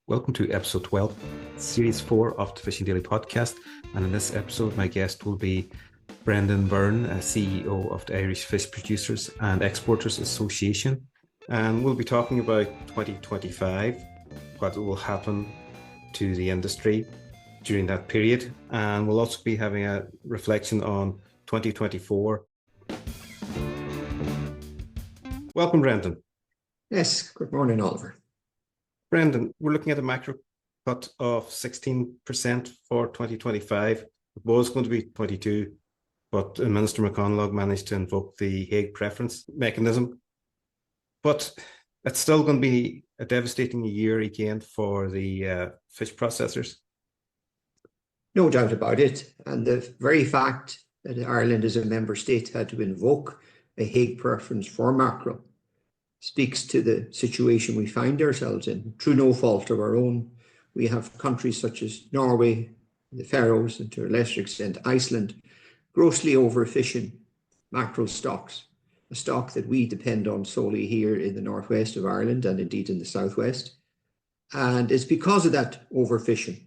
Welcome to episode 12, series 4 of the Fishing Daily podcast. And in this episode, my guest will be Brendan Byrne, CEO of the Irish Fish Producers and Exporters Association. And we'll be talking about 2025, what will happen to the industry during that period. And we'll also be having a reflection on 2024. Welcome, Brendan. Yes, good morning, Oliver. Brendan, we're looking at a macro cut of 16% for 2025. It was going to be 22, but Minister McConalogue managed to invoke the Hague Preference mechanism. But it's still going to be a devastating year again for the fish processors. No doubt about it. And the very fact that Ireland as a member state had to invoke a Hague Preference for mackerel speaks to the situation we find ourselves in. Through no fault of our own, we have countries such as Norway, the Faroes, and to a lesser extent Iceland, grossly overfishing mackerel stocks, a stock that we depend on solely here in the northwest of Ireland and indeed in the southwest. And it's because of that overfishing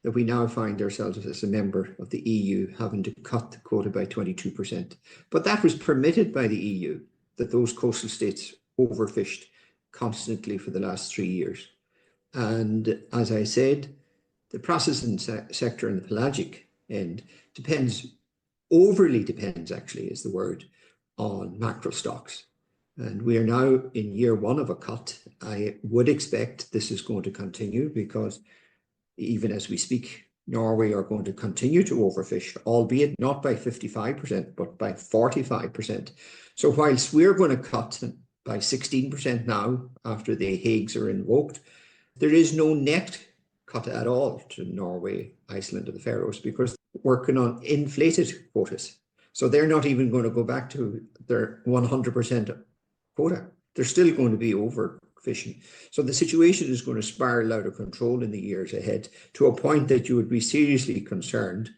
that we now find ourselves as a member of the EU having to cut the quota by 22%. But that was permitted by the EU, that those coastal states overfished constantly for the last 3 years. And as I said, the processing sector and the pelagic end overly depends actually is the word, on mackerel stocks. And we are now in year one of a cut. I would expect this is going to continue because even as we speak, Norway are going to continue to overfish, albeit not by 55%, but by 45%. So whilst we're going to cut by 16% now after the Hagues are invoked, there is no net cut at all to Norway, Iceland and the Faroes because they're working on inflated quotas. So they're not even going to go back to their 100% quota. They're still going to be overfishing. So the situation is going to spiral out of control in the years ahead to a point that you would be seriously concerned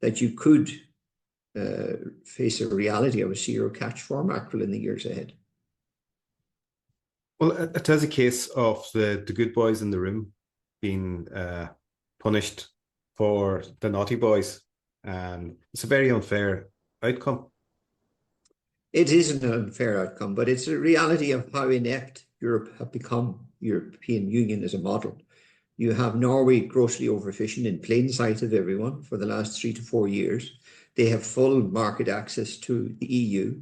that you could face a reality of a zero catch for mackerel in the years ahead. Well, it is a case of the good boys in the room being punished for the naughty boys. And it's a very unfair outcome. It is an unfair outcome, but it's a reality of how inept Europe have become, European Union as a model. You have Norway grossly overfishing in plain sight of everyone for the last 3 to 4 years. They have full market access to the EU.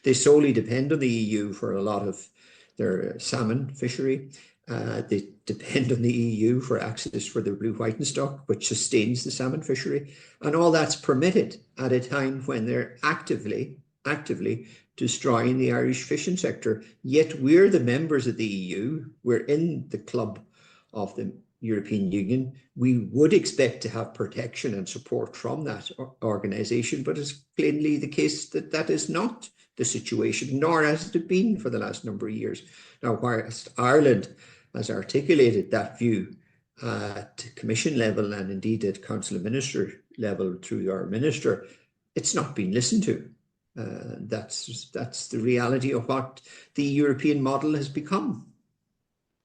They solely depend on the EU for a lot of their salmon fishery. They depend on the EU for access for their blue whiting stock, which sustains the salmon fishery. And all that's permitted at a time when they're actively destroying the Irish fishing sector. Yet we're the members of the EU. We're in the club of the European Union. We would expect to have protection and support from that organisation, but it's plainly the case that that is not the situation, nor has it been for the last number of years. Now, whilst Ireland has articulated that view at Commission level and indeed at Council of Minister level through our minister, it's not been listened to. That's the reality of what the European model has become.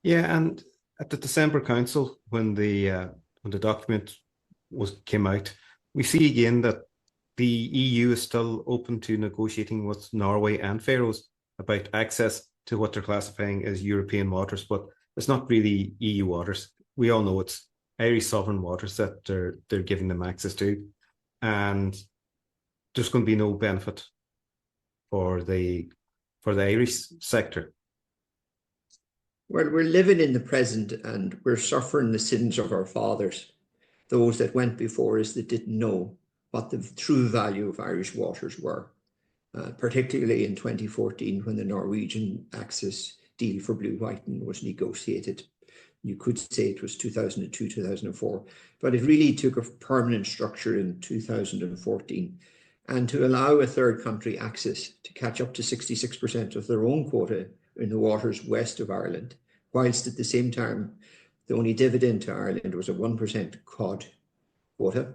Yeah, and at the December Council, when the document came out, we see again that the EU is still open to negotiating with Norway and Faroes about access to what they're classifying as European waters, but it's not really EU waters. We all know it's Irish sovereign waters that they're giving them access to, and there's going to be no benefit for the Irish sector. Well, we're living in the present and we're suffering the sins of our fathers, those that went before us that didn't know what the true value of Irish waters were, particularly in 2014 when the Norwegian access deal for blue whiting was negotiated. You could say it was 2002, 2004, but it really took a permanent structure in 2014. And to allow a third country access to catch up to 66% of their own quota in the waters west of Ireland, whilst at the same time, the only dividend to Ireland was a 1% cod quota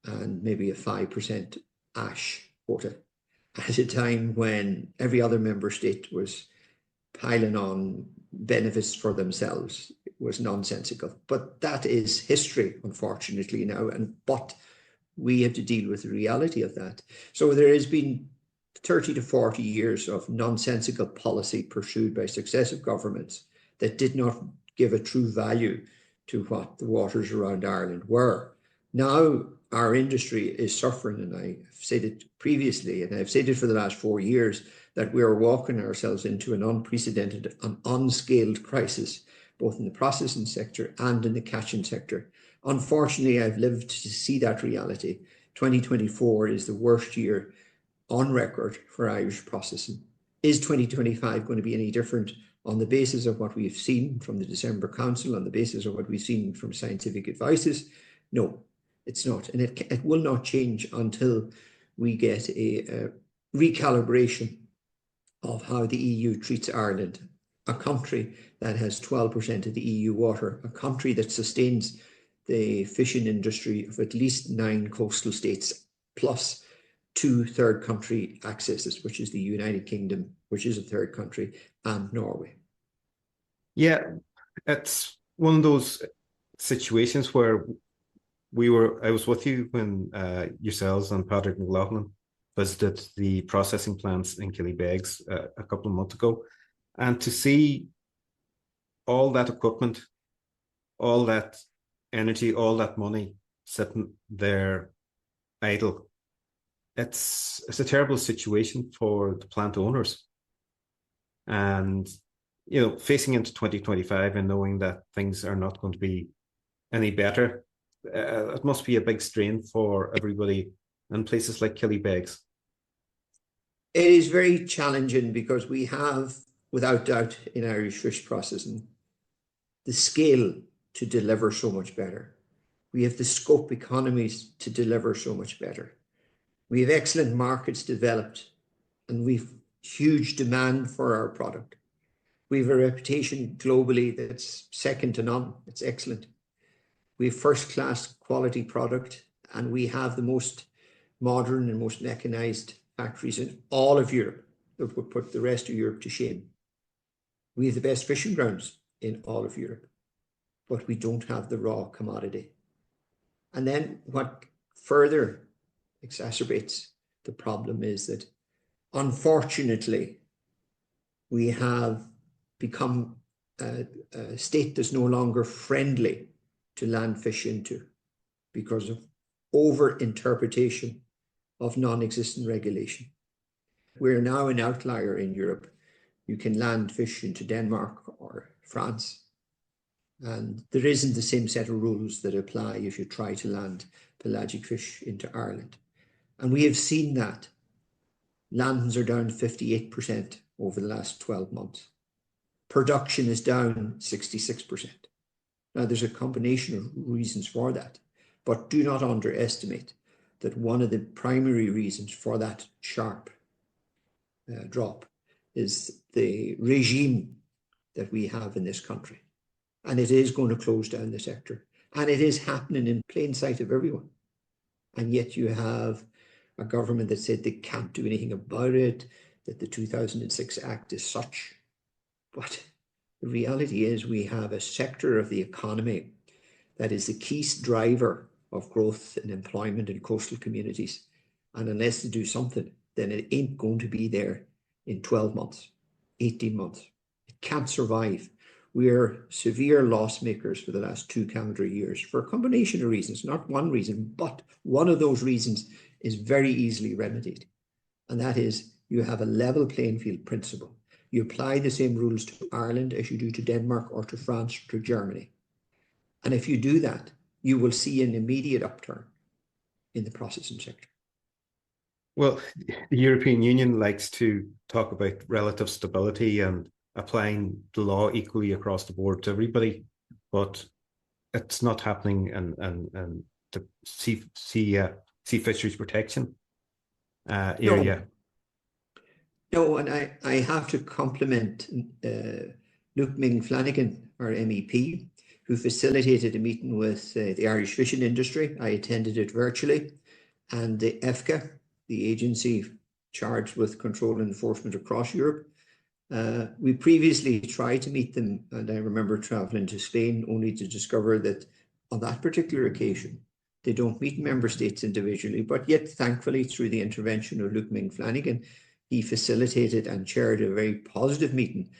and maybe a 5% ash quota, at a time when every other member state was piling on benefits for themselves. was nonsensical. But that is history, unfortunately, now. But we have to deal with the reality of that. So there has been 30 to 40 years of nonsensical policy pursued by successive governments that did not give a true value to what the waters around Ireland were. Now our industry is suffering, and I've said it previously, and I've said it for the last 4 years, that we are walking ourselves into an unprecedented and unscaled crisis, both in the processing sector and in the catching sector. Unfortunately, I've lived to see that reality. 2024 is the worst year on record for Irish processing. Is 2025 going to be any different on the basis of what we've seen from the December Council, on the basis of what we've seen from scientific advices? No, it's not. And it will not change until we get a recalibration of how the EU treats Ireland, a country that has 12% of the EU water, a country that sustains the fishing industry of at least 9 coastal states, plus 2 third country accesses, which is the United Kingdom, which is a third country, and Norway. Yeah, it's one of those situations where I was with you when yourselves and Patrick McLaughlin visited the processing plants in Killybegs a couple of months ago, and to see all that equipment, all that energy, all that money sitting there idle, it's a terrible situation for the plant owners. And facing into 2025 and knowing that things are not going to be any better, it must be a big strain for everybody in places like Killybegs. It is very challenging because we have, without doubt, in Irish fish processing, the scale to deliver so much better. We have the scope economies to deliver so much better. We have excellent markets developed, and we've huge demand for our product. We have a reputation globally that's second to none. It's excellent. We have first-class quality product, and we have the most modern and most mechanized factories in all of Europe that would put the rest of Europe to shame. We have the best fishing grounds in all of Europe, but we don't have the raw commodity. And then what further exacerbates the problem is that, unfortunately, we have become a state that's no longer friendly to land fish into because of over-interpretation of non-existent regulation. We're now an outlier in Europe. You can land fish into Denmark or France, and there isn't the same set of rules that apply if you try to land pelagic fish into Ireland. And we have seen that. Landings are down 58% over the last 12 months. Production is down 66%. Now, there's a combination of reasons for that, but do not underestimate that one of the primary reasons for that sharp drop is the regime that we have in this country. And it is going to close down the sector. And it is happening in plain sight of everyone. And yet you have a government that said they can't do anything about it, that the 2006 Act is such. But the reality is we have a sector of the economy that is the key driver of growth and employment in coastal communities. And unless they do something, then it ain't going to be there in 12 months, 18 months. It can't survive. We're severe loss makers for the last 2 calendar years for a combination of reasons, not one reason, but one of those reasons is very easily remedied. And that is you have a level playing field principle. You apply the same rules to Ireland as you do to Denmark or to France or to Germany. And if you do that, you will see an immediate upturn in the processing sector. Well, the European Union likes to talk about relative stability and applying the law equally across the board to everybody, but it's not happening in the sea fisheries protection area. No, and I have to compliment Luke Ming-Flanagan, our MEP, who facilitated a meeting with the Irish fishing industry. I attended it virtually, and the IFPEA, the agency charged with control and enforcement across Europe, We previously tried to meet them, and I remember traveling to Spain only to discover that on that particular occasion, they don't meet member states individually, but yet thankfully through the intervention of Luke Ming-Flanagan, he facilitated and chaired a very positive meeting.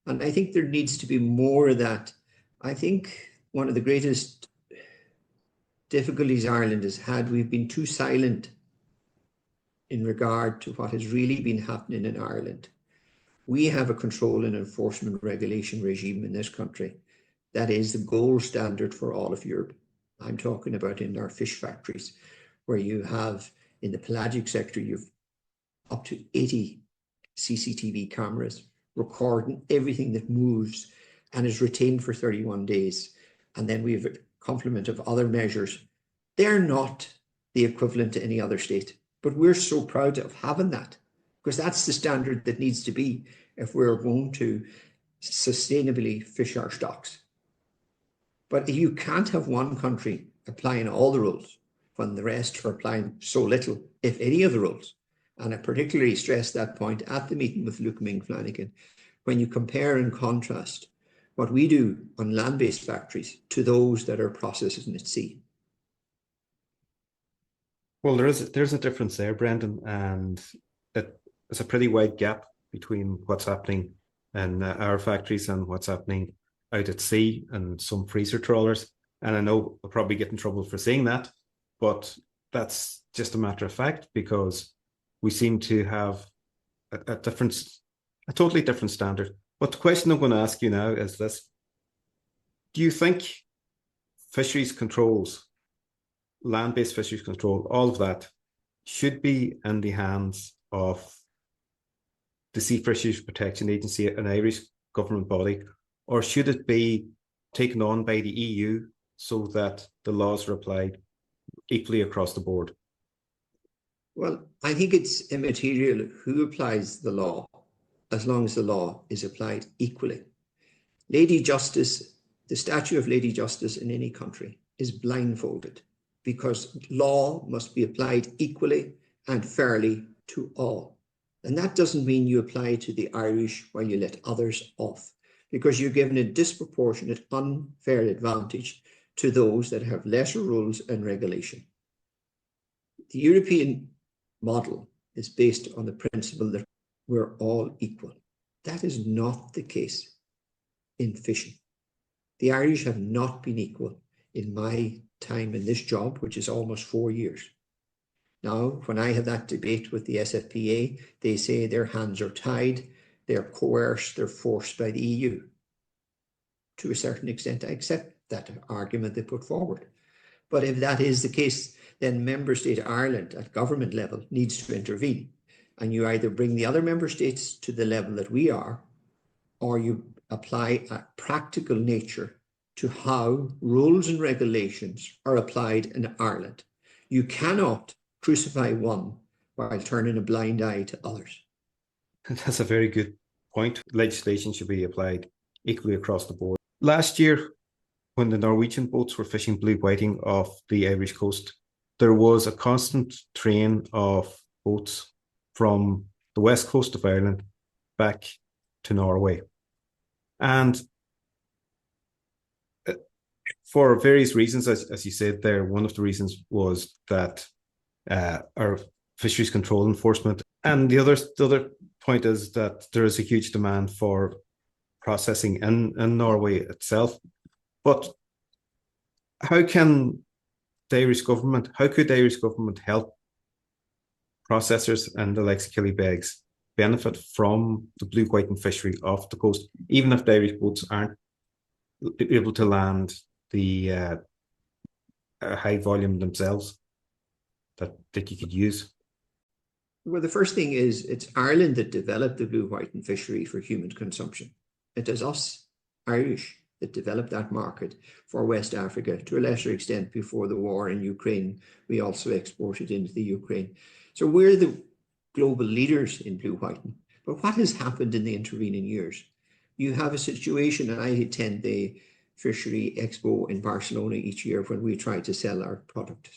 And I think there needs to be more of that. I think one of the greatest difficulties Ireland has had, we've been too silent in regard to what has really been happening in Ireland. We have a control and enforcement regulation regime in this country that is the gold standard for all of Europe. I'm talking about in our fish factories, where you have in the pelagic sector, you've up to 80 CCTV cameras recording everything that moves and is retained for 31 days. And then we have a complement of other measures. They're not the equivalent to any other state, but we're so proud of having that, because that's the standard that needs to be if we're going to sustainably fish our stocks. But you can't have one country applying all the rules when the rest are applying so little, if any of the rules. And I particularly stressed that point at the meeting with Luke Ming-Flanagan, when you compare and contrast what we do on land-based factories to those that are processing at sea. Well, there's a difference there, Brendan, and it's a pretty wide gap between what's happening in our factories and what's happening out at sea and some freezer trawlers. And I know I'll probably get in trouble for saying that, but that's just a matter of fact, because we seem to have a totally different standard. But the question I'm going to ask you now is this: do you think fisheries controls, land-based fisheries control, all of that should be in the hands of the Sea Fisheries Protection Agency, an Irish government body, or should it be taken on by the EU so that the laws are applied equally across the board? Well, I think it's immaterial who applies the law, as long as the law is applied equally. Lady Justice, the statue of Lady Justice in any country is blindfolded, because law must be applied equally and fairly to all. And that doesn't mean you apply to the Irish while you let others off, because you're given a disproportionate, unfair advantage to those that have lesser rules and regulation. The European model is based on the principle that we're all equal. That is not the case in fishing. The Irish have not been equal in my time in this job, which is almost 4 years. Now, when I have that debate with the SFPA, they say their hands are tied, they're coerced, they're forced by the EU. To a certain extent, I accept that argument they put forward. But if that is the case, then member state Ireland at government level needs to intervene. And you either bring the other member states to the level that we are, or you apply a practical nature to how rules and regulations are applied in Ireland. You cannot crucify one while turning a blind eye to others. That's a very good point. Legislation should be applied equally across the board. Last year, when the Norwegian boats were fishing blue whiting off the Irish coast, there was a constant train of boats from the west coast of Ireland back to Norway. And for various reasons, as you said there, one of the reasons was that our fisheries control enforcement. And the other point is that there is a huge demand for processing in Norway itself. But how could the Irish government help processors and the likes of Killybegs benefit from the blue whiting fishery off the coast, even if the Irish boats aren't able to land the high volume themselves that you could use? Well, the first thing is it's Ireland that developed the blue whiting fishery for human consumption. It is us, Irish, that developed that market for West Africa. To a lesser extent, before the war in Ukraine, we also exported into the Ukraine. So we're the global leaders in blue whiting. But what has happened in the intervening years? You have a situation, and I attend the Fishery Expo in Barcelona each year when we try to sell our product.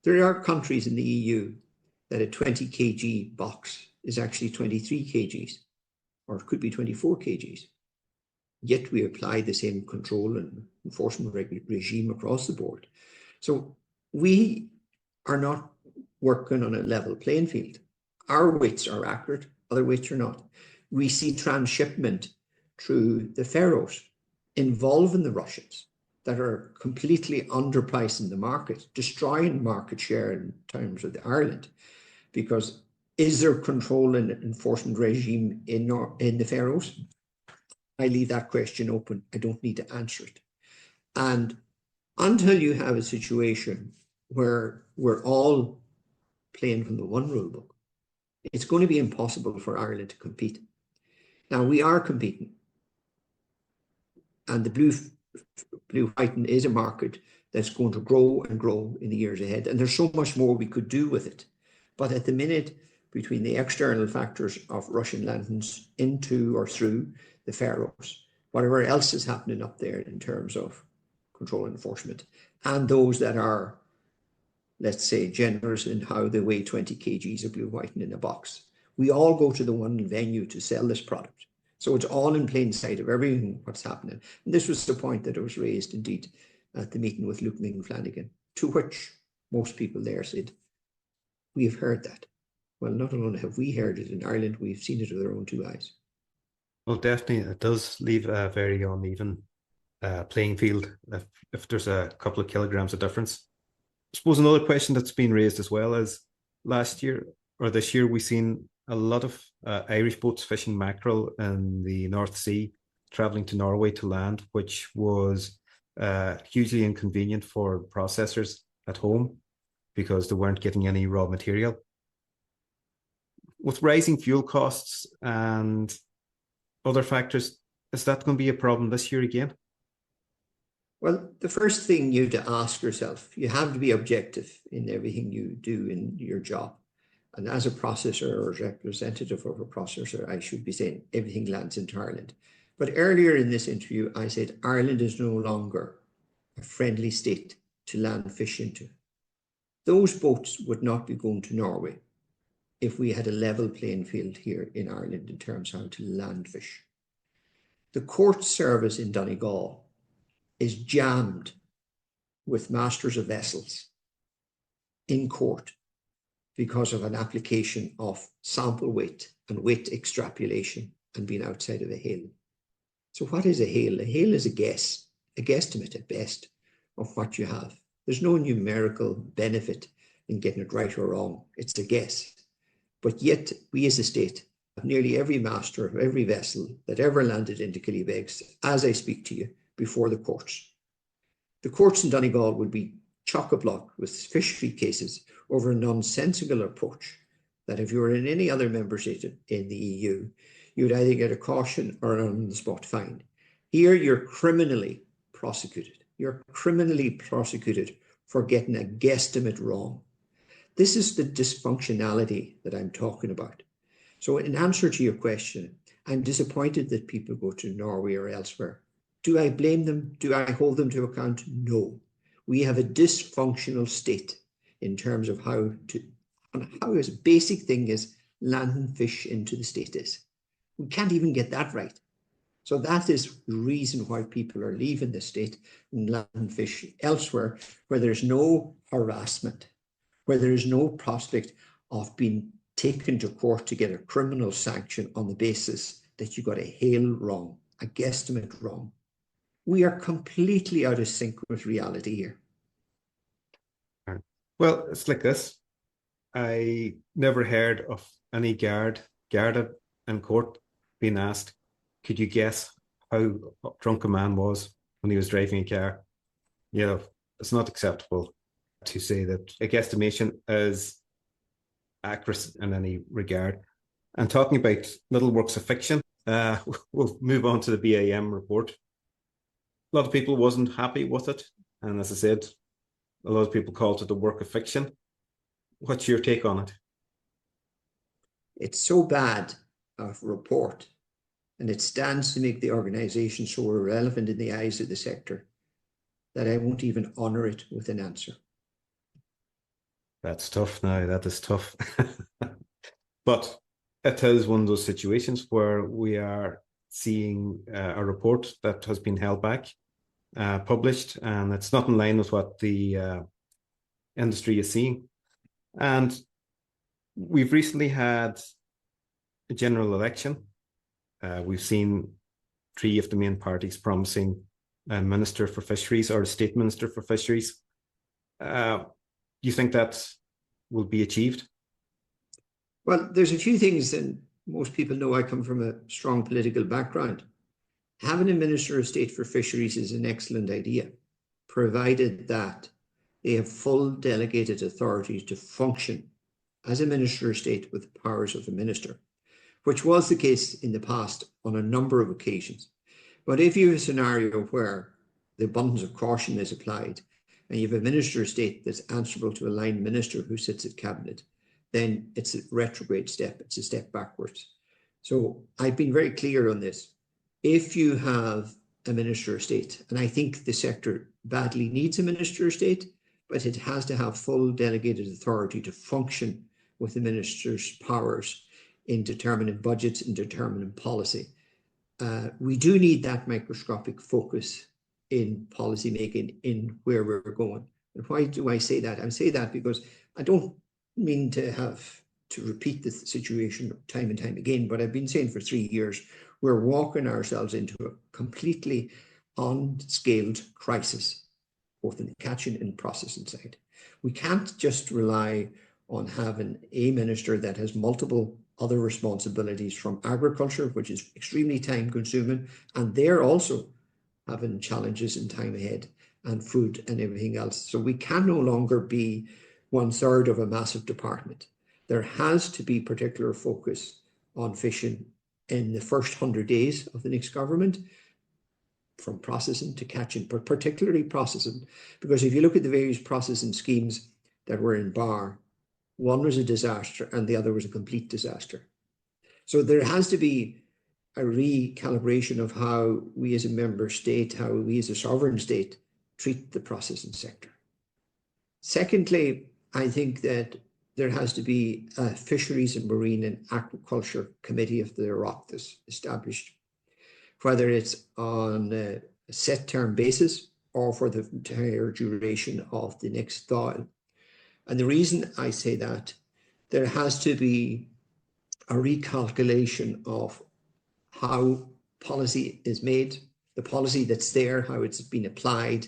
There are countries in the EU that a 20 kg box is actually 23 kgs. or it could be 24 kgs. Yet we apply the same control and enforcement regime across the board. So we are not working on a level playing field. Our weights are accurate, other weights are not. We see transshipment through the Faroes involving the Russians that are completely underpricing the market, destroying market share in terms of the Ireland. Because is there control and enforcement regime in the Faroes? I leave that question open. I don't need to answer it. And until you have a situation where we're all playing from the one rule book, it's going to be impossible for Ireland to compete. Now, we are competing. And the blue whiting is a market that's going to grow and grow in the years ahead. And there's so much more we could do with it. But at the minute, between the external factors of Russian landings into or through the Faroes, whatever else is happening up there in terms of control and enforcement, and those that are, let's say, generous in how they weigh 20 kgs of blue whiting in a box, we all go to the one venue to sell this product. So it's all in plain sight of everything what's happening. And this was the point that was raised indeed at the meeting with Luke Flanagan, to which most people there said, we've heard that. Well, not only have we heard it in Ireland, we've seen it with our own two eyes. Well, definitely, it does leave a very uneven playing field if there's a couple of kilograms of difference. I suppose another question that's been raised as well is last year or this year, we've seen a lot of Irish boats fishing mackerel in the North Sea, traveling to Norway to land, which was hugely inconvenient for processors at home because they weren't getting any raw material. With rising fuel costs and other factors, is that going to be a problem this year again? Well, the first thing you have to ask yourself, you have to be objective in everything you do in your job. And as a processor or representative of a processor, I should be saying everything lands into Ireland. But earlier in this interview, I said Ireland is no longer a friendly state to land fish into. Those boats would not be going to Norway if we had a level playing field here in Ireland in terms of how to land fish. The court service in Donegal is jammed with masters of vessels in court because of an application of sample weight and weight extrapolation and being outside of a hail. So what is a hail? A hail is a guesstimate at best of what you have. There's no numerical benefit in getting it right or wrong. It's a guess. But yet we as a state have nearly every master of every vessel that ever landed into Killybegs, as I speak to you, before the courts. The courts in Donegal would be chock-a-block with fishery cases over a nonsensical approach that if you were in any other member state in the EU, you would either get a caution or an on-the-spot fine. Here, you're criminally prosecuted. You're criminally prosecuted for getting a guesstimate wrong. This is the dysfunctionality that I'm talking about. So in answer to your question, I'm disappointed that people go to Norway or elsewhere. Do I blame them? Do I hold them to account? No. We have a dysfunctional state in terms of how a basic thing is landing fish into the state is. We can't even get that right. So that is the reason why people are leaving the state and landing fish elsewhere, where there's no harassment, where there is no prospect of being taken to court to get a criminal sanction on the basis that you got a hail wrong, a guesstimate wrong. We are completely out of sync with reality here. Well, it's like this. I never heard of any guard in court being asked, could you guess how drunk a man was when he was driving a car? You know, it's not acceptable to say that a guesstimation is accurate in any regard. And talking about little works of fiction, we'll move on to the BAM report. A lot of people wasn't happy with it. And as I said, a lot of people called it a work of fiction. What's your take on it? It's so bad a report, and it stands to make the organisation so irrelevant in the eyes of the sector that I won't even honour it with an answer. That's tough now. That is tough. But it is one of those situations where we are seeing a report that has been held back, published, and it's not in line with what the industry is seeing. And we've recently had a general election. We've seen 3 of the main parties promising a minister for fisheries or a state minister for fisheries. Do you think that will be achieved? Well, there's a few things, and most people know I come from a strong political background. Having a Minister of State for Fisheries is an excellent idea, provided that they have full delegated authority to function as a Minister of State with the powers of a minister, which was the case in the past on a number of occasions. But if you have a scenario where the abundance of caution is applied and you have a Minister of State that's answerable to a line minister who sits at cabinet, then it's a retrograde step. It's a step backwards. So I've been very clear on this. If you have a Minister of State, and I think the sector badly needs a Minister of State, but it has to have full delegated authority to function with the minister's powers in determining budgets and determining policy. We do need that microscopic focus in policy making in where we're going. And why do I say that? I say that because I don't mean to have to repeat the situation time and time again, but I've been saying for 3 years, we're walking ourselves into a completely unscaled crisis, both in the catching and processing side. We can't just rely on having a minister that has multiple other responsibilities from agriculture, which is extremely time consuming, and they're also having challenges in time ahead, and food and everything else. So we can no longer be 1/3 of a massive department. There has to be particular focus on fishing in the first 100 days of the next government, from processing to catching, but particularly processing, because if you look at the various processing schemes that were in Bar, one was a disaster and the other was a complete disaster. So there has to be a recalibration of how we as a member state, how we as a sovereign state treat the processing sector. Secondly, I think that there has to be a Fisheries and Marine and Aquaculture Committee of the Oireachtas established, whether it's on a set term basis or for the entire duration of the next thaw. And the reason I say that, there has to be a recalculation of how policy is made, the policy that's there, how it's been applied,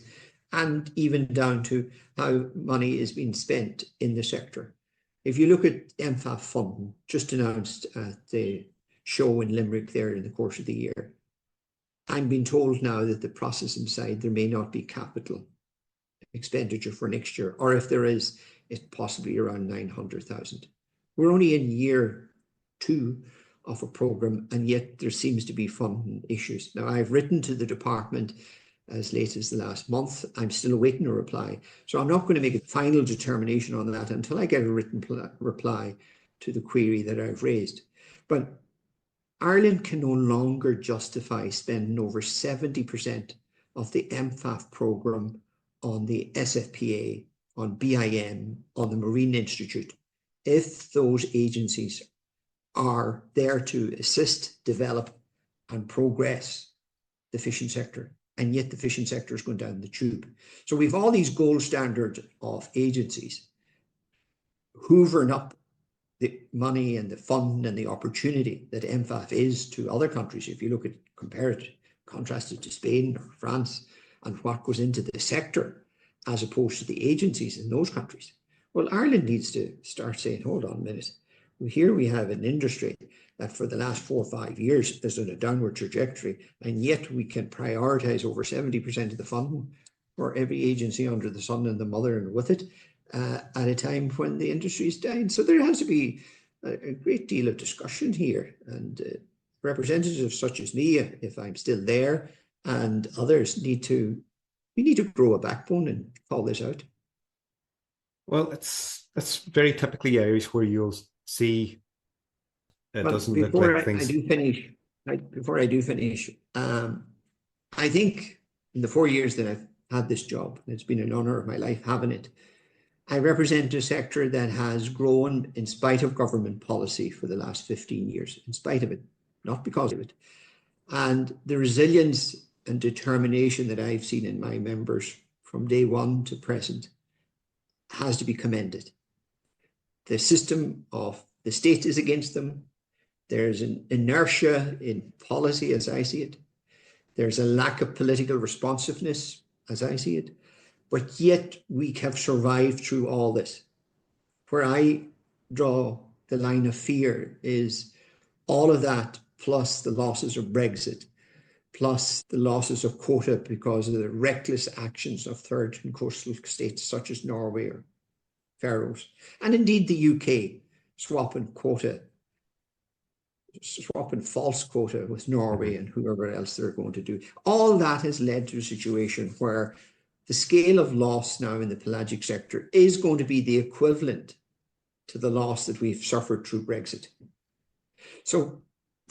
and even down to how money is being spent in the sector. If you look at MFAF funding, just announced at the show in Limerick there in the course of the year, I'm being told now that the processing side, there may not be capital expenditure for next year, or if there is, it's possibly around 900,000. We're only in year 2 of a program, and yet there seems to be funding issues. Now, I've written to the department as late as the last month. I'm still awaiting a reply. So I'm not going to make a final determination on that until I get a written reply to the query that I've raised. But Ireland can no longer justify spending over 70% of the MFAF programme on the SFPA, on BIM, on the Marine Institute, if those agencies are there to assist, develop and progress the fishing sector, and yet the fishing sector is going down the tube. So we've all these gold standards of agencies hoovering up the money and the fund and the opportunity that MFAF is to other countries. If you look at, compare it, contrast it to Spain or France, and what goes into the sector as opposed to the agencies in those countries. Well, Ireland needs to start saying, hold on a minute. Here we have an industry that for the last 4 or 5 years is on a downward trajectory, and yet we can prioritise over 70% of the funding for every agency under the sun and the mother and with it at a time when the industry is dying. So there has to be a great deal of discussion here, and representatives such as me, if I'm still there, and others we need to grow a backbone and call this out. Well, it's very typically Irish where you'll see it doesn't look like things. Before I do finish, I think in the 4 years that I've had this job, and it's been an honour of my life having it, I represent a sector that has grown in spite of government policy for the last 15 years, in spite of it, not because of it. And the resilience and determination that I've seen in my members from day one to present has to be commended. The system of the state is against them. There's an inertia in policy as I see it. There's a lack of political responsiveness as I see it. But yet we have survived through all this. Where I draw the line of fear is all of that plus the losses of Brexit, plus the losses of Quota because of the reckless actions of third and coastal states such as Norway or Faroes, and indeed the UK swapping false quota with Norway and whoever else they're going to do. All that has led to a situation where the scale of loss now in the pelagic sector is going to be the equivalent to the loss that we've suffered through Brexit. So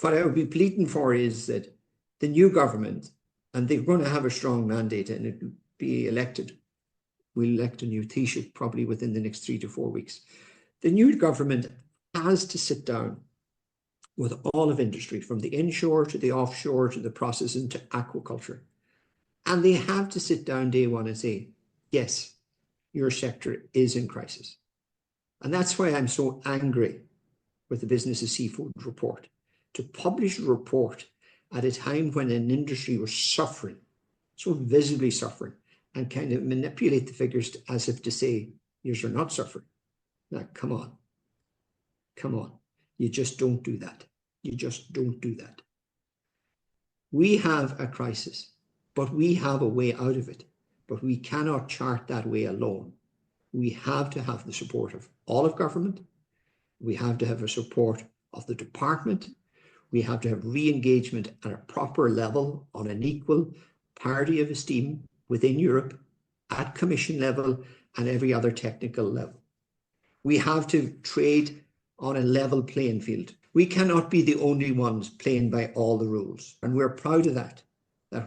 what I would be pleading for is that the new government, and they're going to have a strong mandate and it will be elected. We'll elect a new Taoiseach probably within the next 3 to 4 weeks. The new government has to sit down with all of industry, from the inshore to the offshore to the processing to aquaculture. And they have to sit down day one and say, yes, your sector is in crisis. And that's why I'm so angry with the Business of Seafood report. To publish a report at a time when an industry was suffering, so visibly suffering, and kind of manipulate the figures as if to say, you're not suffering. Now, come on. Come on. You just don't do that. You just don't do that. We have a crisis, but we have a way out of it. But we cannot chart that way alone. We have to have the support of all of government. We have to have a support of the department. We have to have re-engagement at a proper level on an equal parity of esteem within Europe at Commission level and every other technical level. We have to trade on a level playing field. We cannot be the only ones playing by all the rules. And we're proud of that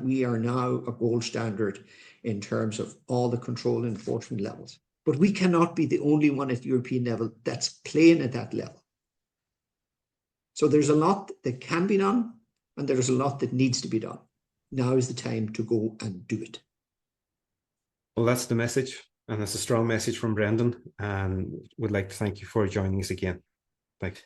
we are now a gold standard in terms of all the control and enforcement levels. But we cannot be the only one at the European level that's playing at that level. So there's a lot that can be done, and there's a lot that needs to be done. Now is the time to go and do it. Well, that's the message, and it's a strong message from Brendan, and would like to thank you for joining us again. Thanks.